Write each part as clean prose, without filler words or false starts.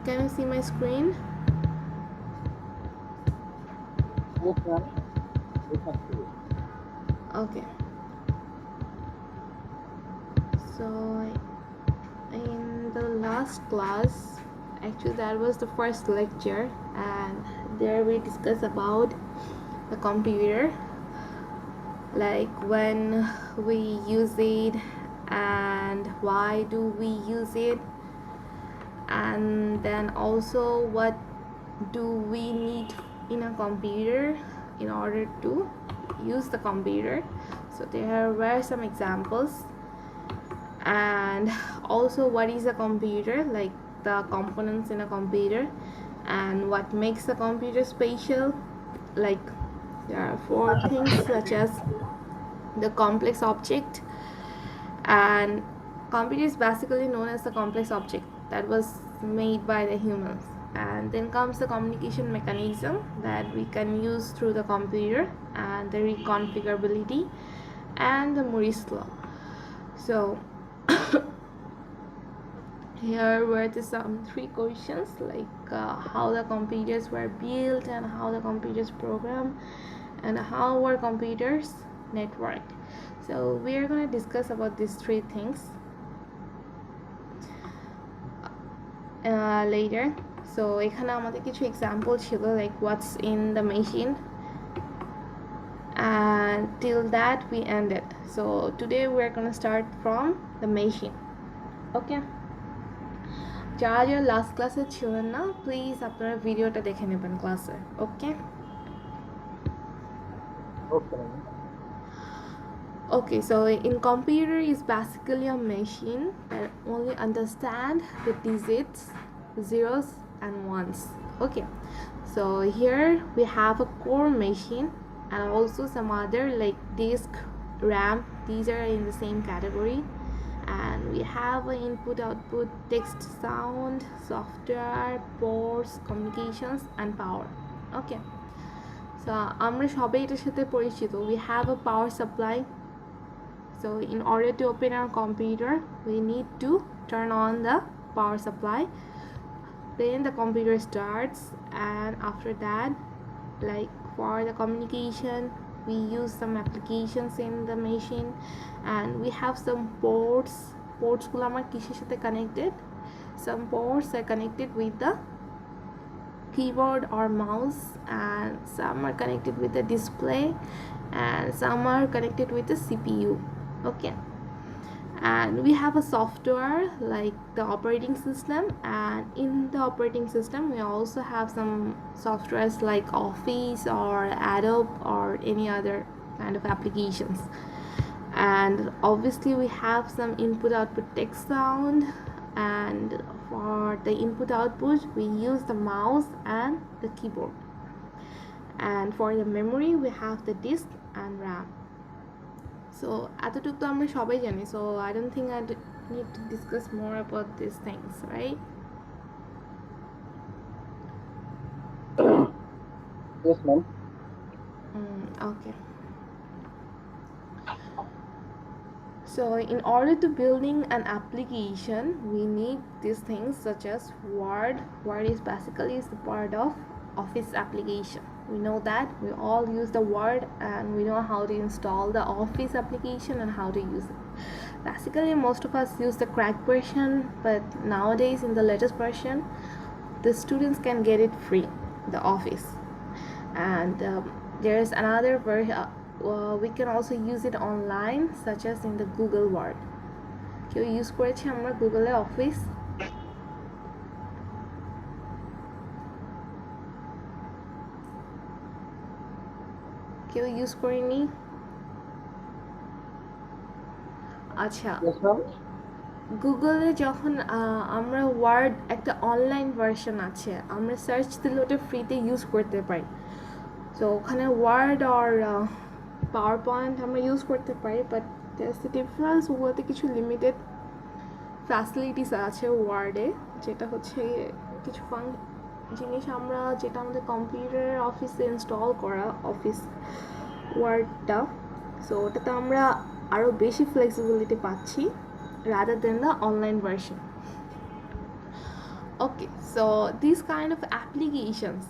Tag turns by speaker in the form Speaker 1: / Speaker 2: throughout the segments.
Speaker 1: Can you see my screen?
Speaker 2: Yes, ma'am. We can see it.
Speaker 1: Okay. So in the last class, actually that was the first lecture, and there we discussed about the computer, like when we use it and why do we use it, and then also what do we need in a computer in order to use the computer. So there were some examples, and also what is a computer, like the components in a computer and what makes a computer special. Like there are four things such as the complex object, and computer is basically known as the complex object that was made by the humans. And then comes the communication mechanism that we can use through the computer, and the reconfigurability, and the Moore's law. So here were the some three questions, like how the computers were built and how the computers program and how were computers networked. So we are going to discuss about these three things later. So এখানে আমাদের কিছু example ছিল, like what's in the machine, and till that we ended. So today we're going to start from the machine. Okay, যারা যারা last ক্লাসে ছিলেন না, please আপনারা ভিডিওটা দেখে নেবেন ক্লাসে। ওকে
Speaker 2: Okay, ma'am.
Speaker 1: Okay, so in computer is basically a machine that only understand the digits, zeros and ones. Okay, so here we have a core machine and also some other like disk, RAM. These are in the same category. And we have an input output, text, sound, software, ports, communications and power. Okay, so আমরা সবাই এটার সাথে পরিচিত। We have a power supply. So in order to open our computer, we need to turn on the power supply. Then the computer starts, and after that, like for the communication, we use some applications in the machine, and we have some ports. Ports গুলো আমার কিসের সাথে connected? Some ports are connected with the keyboard or mouse, and some are connected with the display, and some are connected with the CPU. Okay, and we have a software like the operating system, and in the operating system we also have some softwares like Office or Adobe or any other kind of applications. And obviously we have some input output text, sound, and for the input output we use the mouse and the keyboard. And for the memory we have the disk and RAM. So এতটুকু তো আমরা সবাই জানি, so I don't think I need to discuss more about these things, right?
Speaker 2: Yes, ma'am.
Speaker 1: Okay, so in order to building an application we need these things such as Word. Word is basically is the part of Office application. We know that we all use the Word, and we know how to install the Office application and how to use it. Basically most of us use the cracked version, but nowadays in the latest version the students can get it free, the Office. And there's another version, we can also use it online such as in the Google Word. কেউ use করেছি আমরা গুগলে office? কেউ use করেনি? আচ্ছা,
Speaker 2: Yes, ma'am.
Speaker 1: গুগলে যখন আমরা ওয়ার্ড একটা অনলাইন ভার্সন আছে, আমরা সার্চ দিলে ওটা ফ্রিতে ইউজ করতে পারি। সো ওখানে ওয়ার্ড আর পাওয়ার পয়েন্ট আমরা ইউজ করতে পারি, বাট দ্যাটস দ্য ডিফারেন্স। ওগুলোতে কিছু লিমিটেড ফ্যাসিলিটিস আছে ওয়ার্ডে, যেটা হচ্ছে কিছু জিনিস আমরা যেটা আমাদের কম্পিউটারের অফিসে ইনস্টল করা অফিস ওয়ার্ডটা, সো ওটাতে আমরা আরও বেশি ফ্লেক্সিবিলিটি পাচ্ছি rather than the online version. Okay, so these kind of applications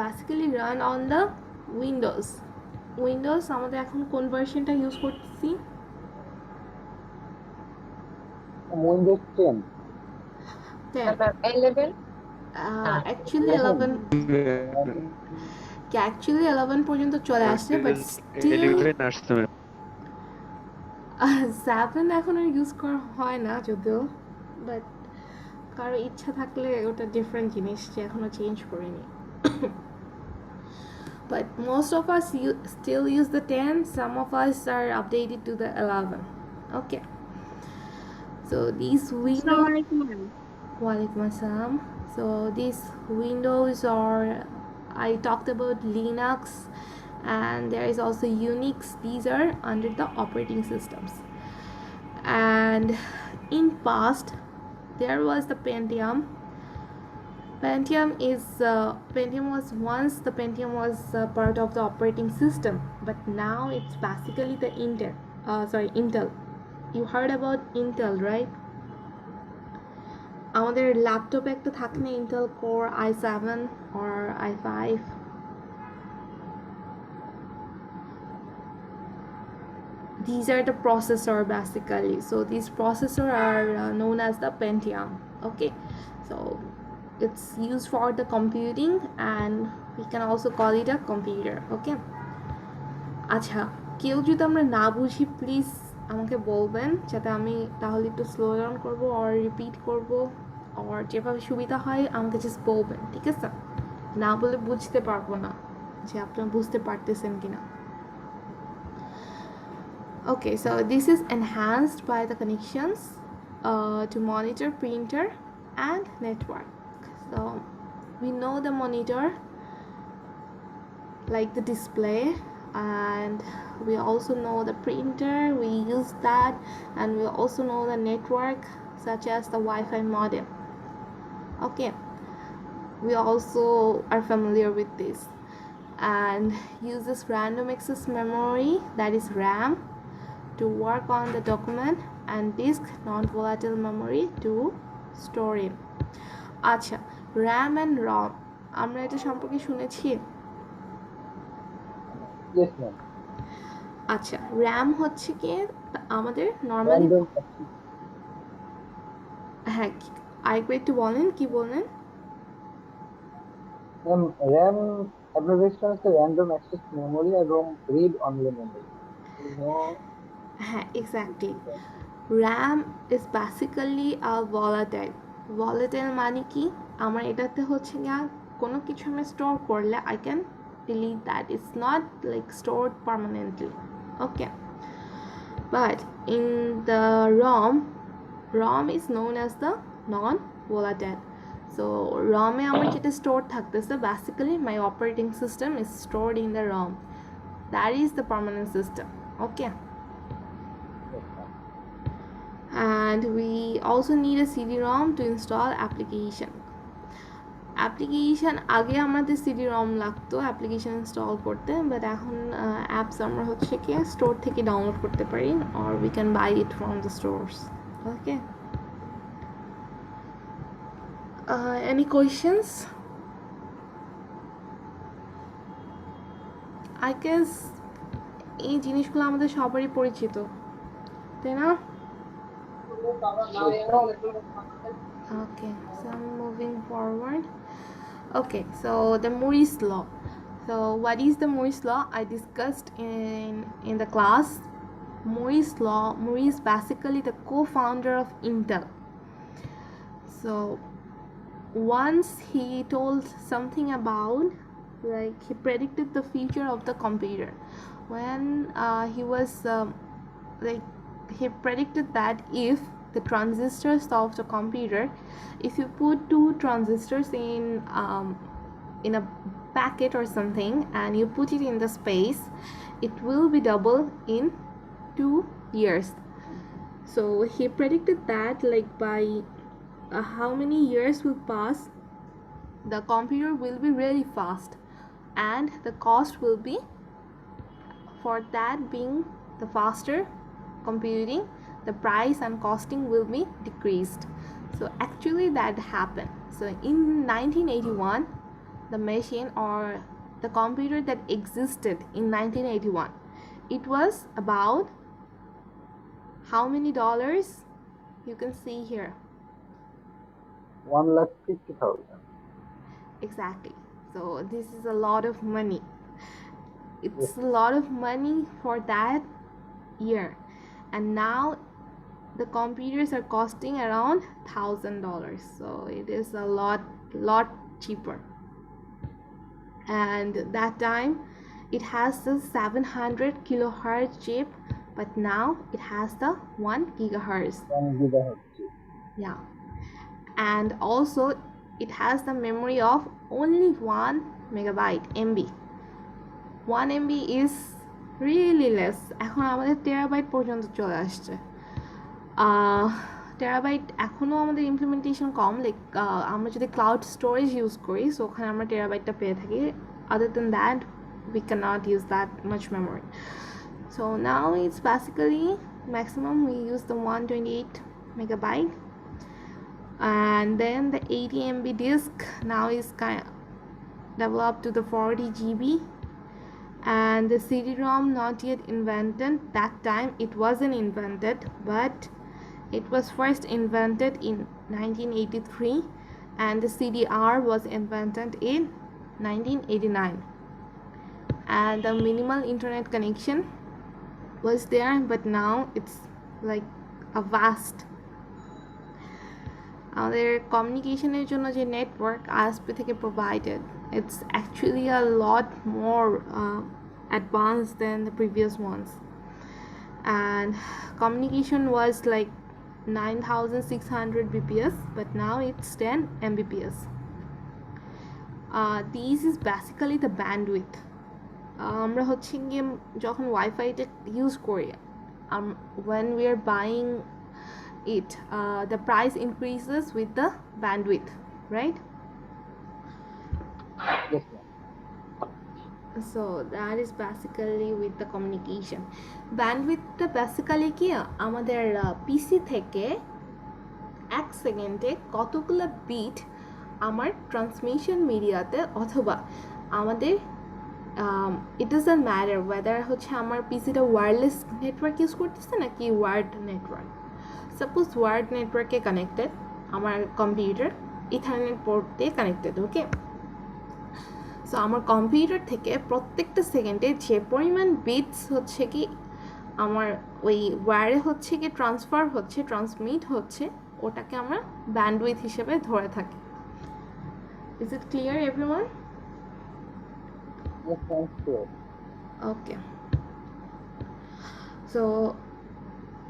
Speaker 1: basically run on the windows. আমাদের এখন কোন ভার্সনটা ইউজ করতেছি?
Speaker 2: Windows 10.
Speaker 1: 10.
Speaker 3: 11.
Speaker 1: Actually
Speaker 2: 11.
Speaker 1: 11 actually 11 পর্যন্ত চলে আসছে, বাট স্টিল
Speaker 4: 11 আসছে ম্যাম।
Speaker 1: 7 এখন আর ইউজ করা হয় না যদিও, বাট কারো ইচ্ছা থাকলে ওটা ডিফারেন্ট জিনিস যে এখনো চেঞ্জ করিনি। But most of us still use the 10. Some of us are updated to the 11. Okay, so these windows. Walaikum assalam. So these windows are, I talked about Linux, and there is also Unix. These are under the operating systems. And in past there was the Pentium. Pentium was part of the operating system, but now it's basically the Intel. You heard about Intel, right? আমাদের ল্যাপটপে একটা থাকে না Intel Core i7 or i5? These are the processor basically. So these processor are known as the Pentium. Okay, so it's used for the computing, and we can also call it a computer. Okay, আচ্ছা, কেউ যদি আমরা না বুঝি please আমাকে বলবেন, যাতে আমি তাহলে একটু স্লো ডাউন করবো আর রিপিট করবো, আর যেভাবে সুবিধা হয় আমাকে জাস্ট বলবেন, ঠিক আছে? না বলে বুঝতে পারবো না যে আপনারা বুঝতে পারতেছেন কিনা। Okay, so this is enhanced by the connections to monitor, printer and network. So we know the monitor like the display, and we also know the printer, we use that, and we also know the network such as the Wi-Fi modem. Okay, we also are familiar with this, and uses random access memory, that is RAM, to work on the document, and disk non-volatile memory to store it. আচ্ছা, RAM and ROM আমরা এটা সম্পর্কে শুনেছি?
Speaker 2: Yes, ma'am.
Speaker 1: আচ্ছা, RAM হচ্ছে কি আমাদের normally,
Speaker 2: Random access.
Speaker 1: হ্যাঁ আরেকবার একটু বলেন, কি বলেন?
Speaker 2: Ma'am, RAM abbreviation is the random access memory এবং read only memory. No.
Speaker 1: হ্যাঁ, exactly. RAM is basically a volatile মানে কি, আমার এটাতে হচ্ছে গিয়া কোনো কিছু আমি স্টোর করলে I can delete that. It's not like stored permanently. Okay, but in the ROM is known as the non-volatile. So ROM এ আমার যেটা স্টোর থাকতেছে, basically my operating system is stored in the ROM. That is the permanent system. Okay, and we also need a CD-ROM to install application. আগে আমাদের CD-ROM লাগতো application install করতে, but এখন apps আমরা হচ্ছে কি স্টোর থেকে ডাউনলোড করতে পারি, or we can buy it from the stores. Okay, any questions? I guess এই জিনিসগুলো আমাদের সবারই পরিচিত, তাই না? Okay, so I'm moving forward. Okay, so the Moore's law. So what is the Moore's law? I discussed in the class. Moore's law. Moore is basically the co-founder of Intel. So once he told something about, like, he predicted the future of the computer when he was like, he predicted that if the transistors of the computer, if you put two transistors in a packet or something and you put it in the space, it will be double in 2 years. So he predicted that, like, by how many years will pass, the computer will be really fast, and the cost will be, for that being the faster computing, the price and costing will be decreased. So actually that happened. So in 1981, the machine or the computer that existed in 1981, it was about how many dollars? You can see here.
Speaker 2: 1,50,000.
Speaker 1: Exactly. So this is a lot of money.
Speaker 2: Yes,
Speaker 1: It's a lot of money for that year. And now the computers are costing around $1,000. So it is a lot cheaper. And that time it has the 700 kilohertz chip, but now it has the 1 gigahertz.
Speaker 2: 1 gigahertz.
Speaker 1: Yeah, and also it has the memory of only 1 megabyte MB. 1 MB is really less. এখন আমাদের terabyte পর্যন্ত চলে আসছে। Terabyte এখনও আমাদের implementation কম, like আমরা যদি cloud storage use করি সো ওখানে আমরা টেরাবাইটটা পেয়ে থাকি। আদার দেন that we cannot use that much memory. So now it's basically maximum we use the 128 megabyte, and then the 80 MB disk now is kind of developed to the 40 GB, and the CD-ROM not yet invented. That time it wasn't invented, but it was first invented in 1983, and the CDR was invented in 1989. And the minimal internet connection was there, but now it's like a vast. আমাদের কমিউনিকেশনের জন্য যে network ISP থেকে provided, it's actually a lot more advanced than the previous ones. And communication was like 9,600 bps, but now it's 10 mbps. This is basically the bandwidth. আমরা হচ্ছে গিয়ে যখন ওয়াইফাইটা use করি, when we are buying it, the price increases with the bandwidth, right?
Speaker 2: Yes, ma'am.
Speaker 1: So that is basically with the communication. Bandwidthটা basically কি আমাদের পিসি থেকে এক সেকেন্ডে কতগুলো বিট আমার ট্রান্সমিশন মিডিয়াতে, অথবা আমাদের it doesn't matter whether হচ্ছে আমার পিসিটা ওয়্যারলেস নেটওয়ার্ক ইউজ করতেছে নাকি ওয়ার্ড নেটওয়ার্ক। সাপোজ ওয়ার্ড নেটওয়ার্কে কানেক্টেড আমার কম্পিউটার, ইথারনেট পোর্ট দিয়ে কানেক্টেড, ওকে। সো আমার কম্পিউটার থেকে প্রত্যেকটা সেকেন্ডে যে পরিমাণ বিটস হচ্ছে কি আমার ওই ওয়্যারে হচ্ছে কি ট্রান্সফার হচ্ছে, ট্রান্সমিট হচ্ছে, ওটাকে আমরা ব্যান্ডউইথ হিসেবে ধরে থাকি। Is it clear everyone?
Speaker 2: Yes, ma'am, sure.
Speaker 1: Okay. So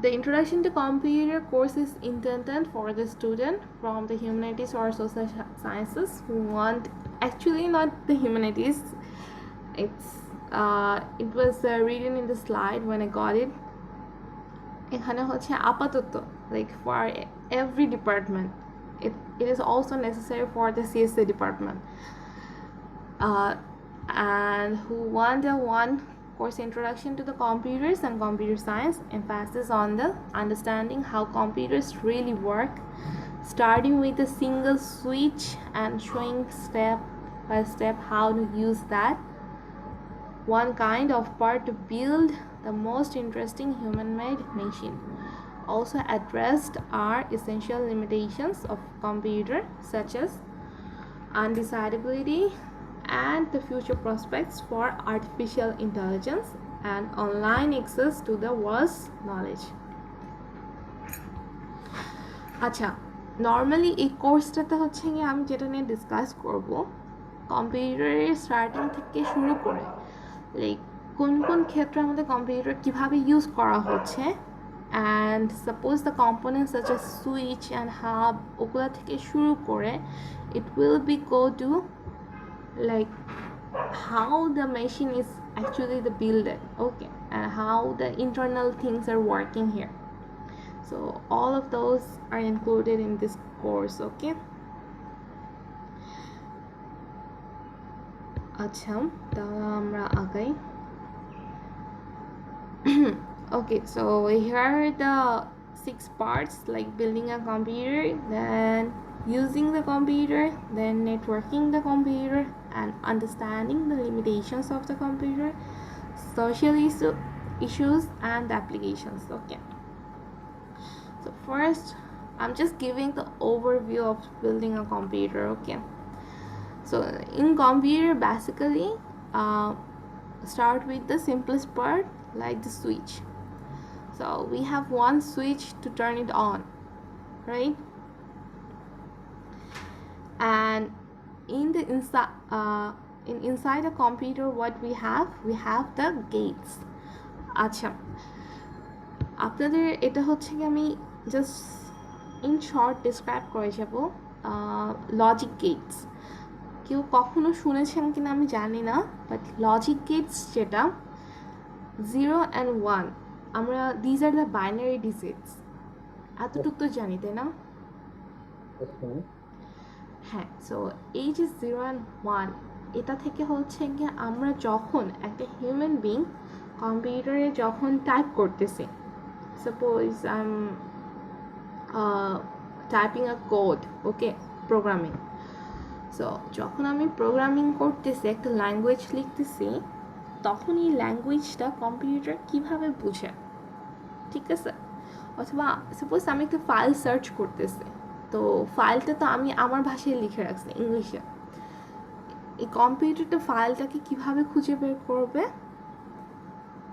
Speaker 1: the introduction to computer course is intended for the student from the humanities or social sciences who want, actually not the humanities, it was written in the slide when I got it. এখানে হচ্ছে আপাতত, like for every department, it is also necessary for the CSE department, and who want a one course introduction to the computers and computer science, emphasis on the understanding how computers really work, starting with a single switch and showing step by step how to use that one kind of part to build the most interesting human-made machine. Also addressed are essential limitations of computer, such as undecidability and the future prospects for artificial intelligence and online access to the world's knowledge. আচ্ছা, normally এই কোর্সটাতে হচ্ছে গিয়ে আমি যেটা নিয়ে discuss করব, কম্পিউটারের starting থেকে শুরু করে লাইক কোন কোন ক্ষেত্রে আমাদের কম্পিউটার কীভাবে ইউজ করা হচ্ছে, and suppose the components such a switch and hub, ওগুলা থেকে শুরু করে it will be go to like how the machine is actually the builded, okay, and how the internal things are working here. So all of those are included in this course, okay. আচ্ছা, তাহলে আমরা আগাই। Okay, so here are the 6 parts, like building a computer, then using the computer, then networking the computer, and understanding the limitations of the computer, social issues and applications. Okay, so first I'm just giving the overview of building a computer. Okay, so in computer, basically start with the simplest part, like the switch. So we have one switch to turn it on, right? And in the inside the computer, what we have the gates. আচ্ছা, আপনাদের এটা হচ্ছে কি আমি just in short describe করে যাব logic Gates. কেউ কখনো শুনেছেন কিনা আমি জানি না, বাট লজিক গেটস যেটা 0 and 1, আমরা these are the binary digits, এতটুকু তো জানি, তাই না? হ্যাঁ, সো এই যে 0 and 1, এটা থেকে হচ্ছে গিয়ে আমরা যখন একটা হিউম্যান বিং কম্পিউটারে যখন টাইপ করতেছি, suppose I am typing a code, okay, programming. So যখন আমি প্রোগ্রামিং করতেছি, একটা ল্যাঙ্গুয়েজ লিখতেছি, তখন এই ল্যাঙ্গুয়েজটা কম্পিউটার কীভাবে বুঝে, ঠিক আছে? অথবা সাপোজ আমি একটা ফাইল সার্চ করতেছি, তো ফাইলটা তো আমি আমার ভাষায় লিখে রাখছি, ইংলিশে। এই কম্পিউটারটা ফাইলটাকে কীভাবে খুঁজে বের করবে?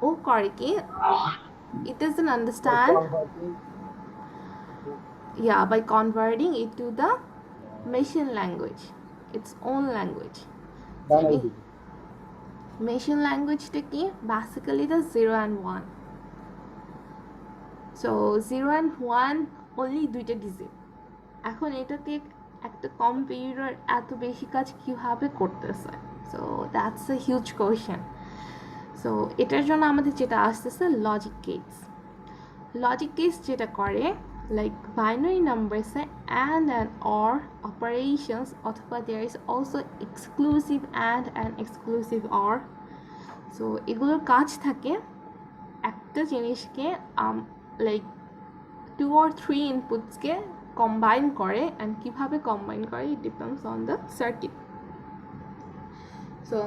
Speaker 1: ও করে কি, it doesn't understand, yeah, by converting it to the machine language, its own language. Machine language-টা কি? Basically the 0 and 1. So 0 and 1 only দুইটা ডিজিট। এখন এটাকে একটা কম্পিউটার এত বেশি কাজ কীভাবে করতেছে? So that's a huge question. So এটার জন্য আমাদের যেটা আসতেছে লজিক গেটস। লজিক গেটস যেটা করে, লাইক বাইনারি নাম্বারসে অ্যান্ড অর অপারেশনস, অথবা there is also exclusive and exclusive or. So এগুলোর কাজ থাকে একটা জিনিসকে লাইক 2 or 3 ইনপুটসকে কম্বাইন করে, অ্যান্ড কীভাবে কম্বাইন করে it depends on the circuit. So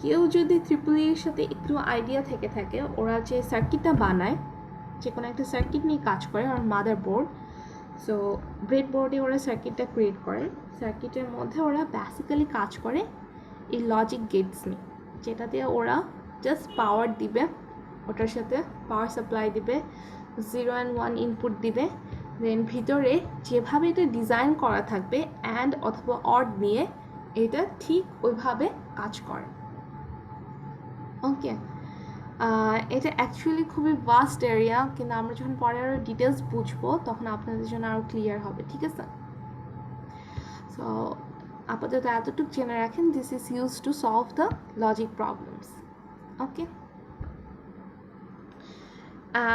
Speaker 1: কেউ যদি ট্রিপল এর সাথে একটু আইডিয়া থেকে থাকে, ওরা যে সার্কিটটা বানায়, যে কোনো একটা সার্কিট নিয়ে কাজ করে, আর মাদার বোর্ড, সো ব্রেড বোর্ডে ওরা সার্কিটটা ক্রিয়েট করে। সার্কিটের মধ্যে ওরা বেসিক্যালি কাজ করে এই লজিক গেটস নিয়ে, যেটা দিয়ে ওরা জাস্ট পাওয়ার দিবে, ওটার সাথে পাওয়ার সাপ্লাই দিবে, 0 and 1 ইনপুট দিবে, দেন ভিতরে যেভাবে এটা ডিজাইন করা থাকবে অ্যান্ড অথবা অড নিয়ে এটা ঠিক ওইভাবে কাজ করে। ওকে, এটা অ্যাকচুয়ালি খুবই ভাস্ট এরিয়া, কিন্তু আমরা যখন পরে আরও ডিটেলস বুঝবো তখন আপনাদের জন্য আরও ক্লিয়ার হবে, ঠিক আছে? সো আপাতত এতটুকু জেনে রাখেন, this is use to solve the logic problems. Okay,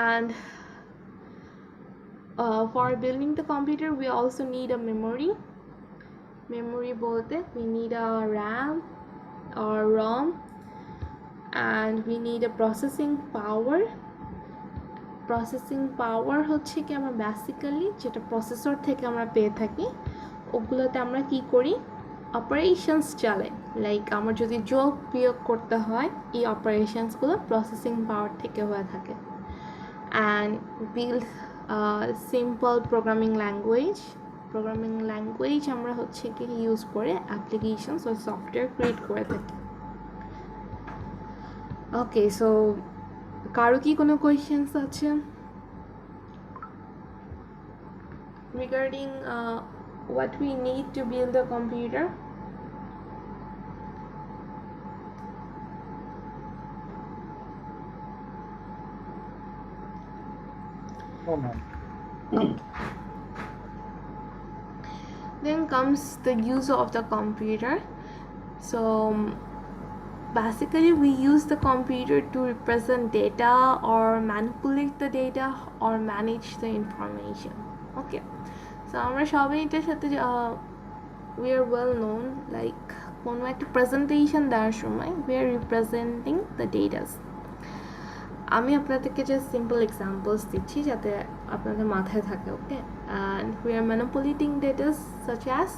Speaker 1: and for building the computer we also need a memory bolte we need a RAM or ROM, and we need a processing power হচ্ছে কি আমরা basically যেটা processor থেকে আমরা পেয়ে থাকি, ওগুলোতে আমরা কি করি, অপারেশনস চালাই। লাইক আমার যদি যোগ বিয়োগ করতে হয়, এই অপারেশনসগুলো প্রসেসিং পাওয়ার থেকে হয়ে থাকে। and build simple programming language আমরা হচ্ছে কি ইউজ করে অ্যাপ্লিকেশনস ও সফটওয়্যার ক্রিয়েট করে থাকি। ওকে, সো কারো কি কোনো কোয়েশ্চেন্স আছে regarding what we need to build a computer?
Speaker 2: No, ma'am.
Speaker 1: Then comes the use of the computer. So basically we use the computer to represent data or manipulate the data or manage the information. Okay, so আমরা সবাই এটার সাথে we are well known, like কোনো একটা presentation দেওয়ার সময় we are representing the data. আমি আপনাদেরকে জাস্ট সিম্পল এক্সাম্পলস দিচ্ছি যাতে আপনাদের মাথায় থাকে, okay? And we are manipulating datas such as,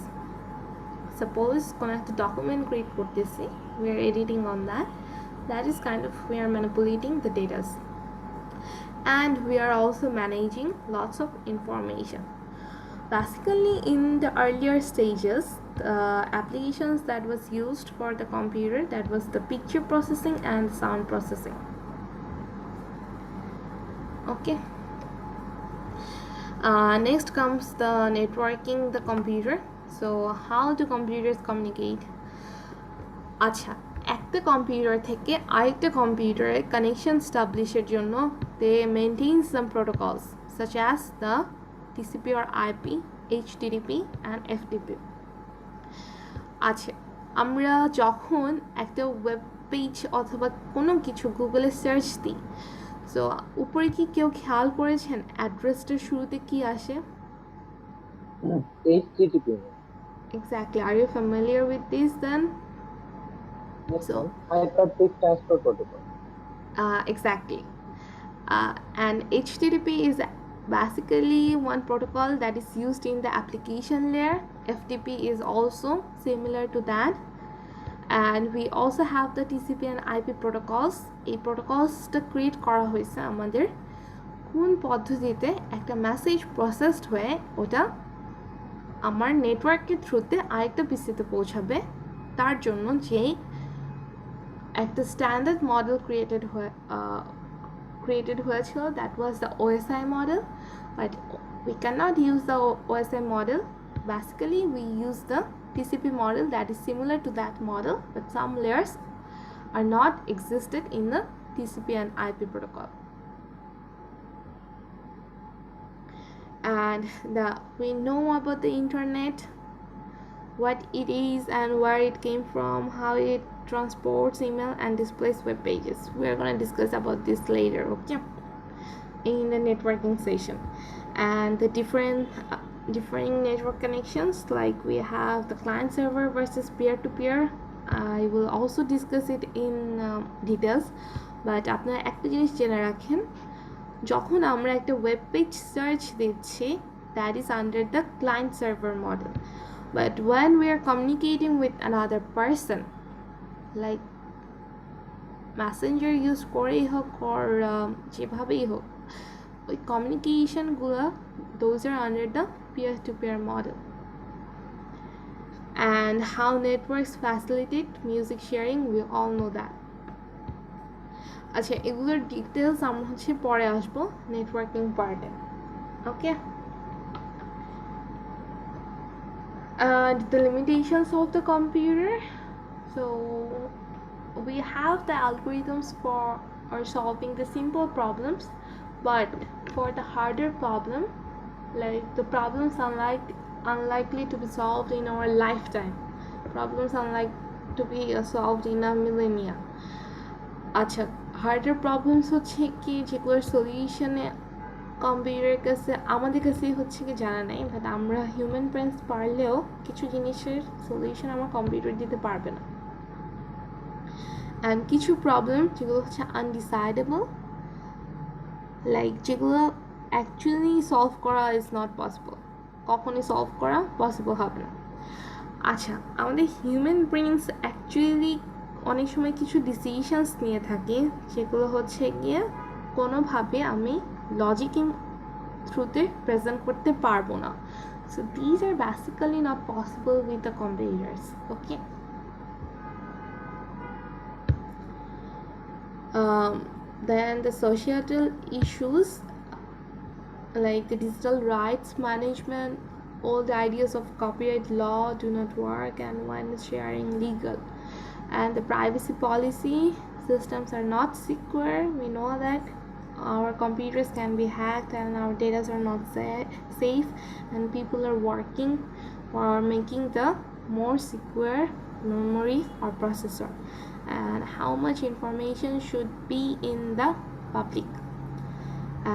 Speaker 1: suppose কোনো একটা ডকুমেন্ট ক্রিয়েট করতেছি, we are editing on that is kind of we are manipulating the datas, and we are also managing lots of information. Basically, in the earlier stages, the applications that was used for the computer, that was the picture processing and sound processing. Okay. Next comes the networking the computer. So how do computers communicate? আচ্ছা, একটা computer থেকে আরেকটা কম্পিউটারে connection স্টাবলিশের জন্য they maintain some protocols such as the TCP or IP, HTTP and FTP. আচ্ছা, আমরা যখন একটা ওয়েব পেজ অথবা কোনো কিছু গুগলে সার্চ দিই, সো উপরে কি কেউ খেয়াল করেছেন অ্যাড্রেসটার শুরুতে কি আসে?
Speaker 2: HTTP.
Speaker 1: Exactly. Are you familiar with this then?
Speaker 2: Yes,
Speaker 1: So
Speaker 2: ma'am. Hypertext Transfer Protocol.
Speaker 1: Exactly. And HTTP is basically one protocol that is used in the application layer. FTP is also similar to that. And we also have the TCP and IP protocols. এই প্রোটোকলসটা create করা হয়েছে আমাদের কোন পদ্ধতিতে একটা message processed হয়ে ওটা আমার নেটওয়ার্কের থ্রুতে আরেকটা পিসিতে পৌঁছাবে, তার জন্য যেই একটা স্ট্যান্ডার্ড মডেল created হয়েছিল, that was the OSI model, but we cannot use the OSI model. Basically we use the TCP model that is similar to that model, but some layers are not existed in the TCP and IP protocol. And we know about the internet, what it is and where it came from, how it transports email and displays web pages. We are going to discuss about this later, okay, in the networking session. And the differing network connections, like we have the client server versus peer-to-peer. I will also discuss it in details, but আপনারা একটা জিনিস জেনে রাখেন, যখন আমরা একটা web page search দিচ্ছি, that is under the client server model. But when we are communicating with another person, like messenger use করেই হোক or যেভাবেই হোক, ওই কমিউনিকেশনগুলো, those are under the peer-to-peer model. And how networks facilitate music sharing, we all know that. আচ্ছা, এগুলোর details আমরা হচ্ছে পরে আসবো নেটওয়ার্কিং পার্টে, ওকে? The limitations of the computer. So we have the algorithms for solving the simple problems, but for the harder problem, like the problems unlikely to be solved in our lifetime, problems unlikely to be solved in a millennia. আচ্ছা, harder problems হচ্ছে কি যেগুলোর সলিউশনে কম্পিউটারের কাছে আমাদের কাছে হচ্ছে কি জানা নেই, বাট আমরা হিউম্যান ব্রেনস পারলেও কিছু জিনিসের সলিউশন আমার কম্পিউটার দিতে পারবে না। অ্যান্ড কিছু প্রবলেম যেগুলো হচ্ছে আনডিসাইডেবল, লাইক যেগুলো অ্যাকচুয়ালি সলভ করা ইজ নট পসিবল, কখনই সলভ করা পসিবল হবে না। আচ্ছা, আমাদের হিউম্যান ব্রেনস অ্যাকচুয়ালি অনেক সময় কিছু ডিসিশনস নিয়ে থাকে যেগুলো হচ্ছে গিয়ে কোনোভাবে আমি লজিকিং থ্রুতে প্রেজেন্ট করতে পারবো না। So these are basically not possible with the computers, okay? Then the societal issues, like the digital rights management, all the ideas of copyright law do not work, and when sharing legal, and the privacy policy systems are not secure. We know that our computers can be hacked and our data are not safe, and people are working for making the more secure memory or processor, and how much information should be in the public.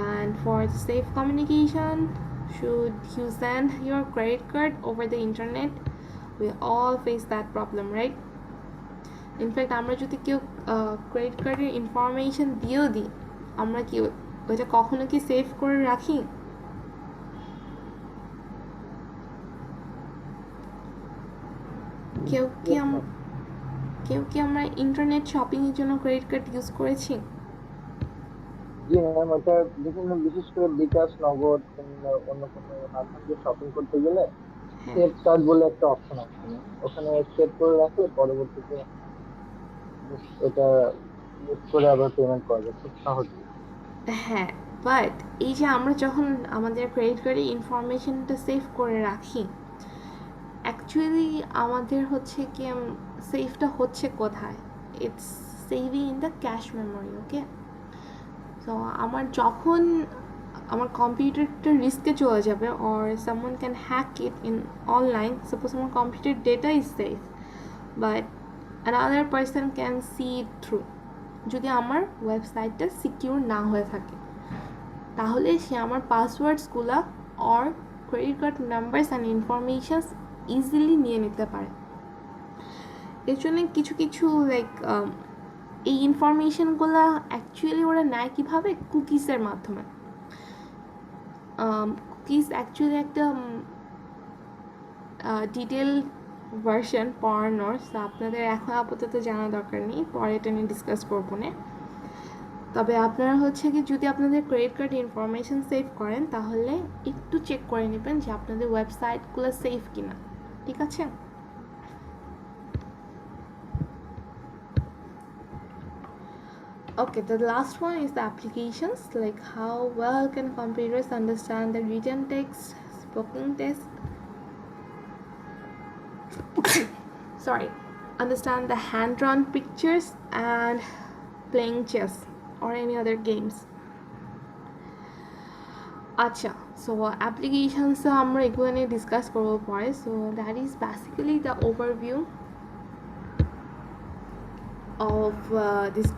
Speaker 1: And for the safe communication, should you send your credit card over the internet? We all face that problem, right? In fact আমরা যদি কেউ credit কার্ডের information দিয়েও দিই, আমরা কি ওইটা কখনো কি সেভ করে রাখি? কেউ কি
Speaker 2: ইয়েস ম্যাম।
Speaker 1: কেউ কি আমরা ইন্টারনেট শপিংয়ের জন্য ক্রেডিট কার্ড ইউজ করেছি?
Speaker 2: জি ম্যাম, ওটা বিভিন্ন বিশেষ করে বিকাশ, নগদ কিংবা অন্য কোনো মাধ্যম দিয়ে শপিং করতে গেলে
Speaker 1: হ্যাঁ,
Speaker 2: সেভ কার্ড বলে একটা অপশন আছে ম্যাম। ওখানে সেভ করে রাখলে পরবর্তীতে just এটা ইউজ করে আবার পেমেন্ট করা যায় খুব সহজেই।
Speaker 1: হ্যাঁ, বাট এই যে আমরা যখন আমাদের ক্রেডিট কার্ডের ইনফরমেশনটা সেভ করে রাখি, অ্যাকচুয়ালি আমাদের হচ্ছে কি সেভটা হচ্ছে কোথায়? It's saving in the cache memory, okay? তো আমার যখন আমার কম্পিউটারটা রিস্কে চলে যাবে or someone can hack it in online, suppose আমার computer data is safe but another person can see it through, যদি আমার ওয়েবসাইটটা সিকিউর না হয়ে থাকে, তাহলে সে আমার পাসওয়ার্ডসগুলো or credit card numbers and informations easily নিয়ে নিতে পারে। এর জন্য কিছু কিছু লাইক এই ইনফরমেশনগুলো অ্যাকচুয়ালি ওরা নেয় কীভাবে? কুকিসের মাধ্যমে। কুকিজ অ্যাকচুয়ালি একটা ডিটেল ভার্সন পড়ানোর, সো আপনাদের এখন আপাতত জানা দরকার নেই, পরে এটা নিয়ে ডিসকাস করবো না। তবে আপনারা হচ্ছে কি যদি আপনাদের ক্রেডিট কার্ড ইনফরমেশন সেভ করেন তাহলে একটু চেক করে নেবেন যে আপনাদের ওয়েবসাইটগুলো সেফ কিনা, ঠিক আছে? Okay, the last one is the applications, like how well can computers understand the written text, spoken text, sorry, understand the hand-drawn pictures and playing chess or any other games. আচ্ছা, so applications আমরা এগুলো নিয়ে discuss করবো পরে। So that is basically the overview of this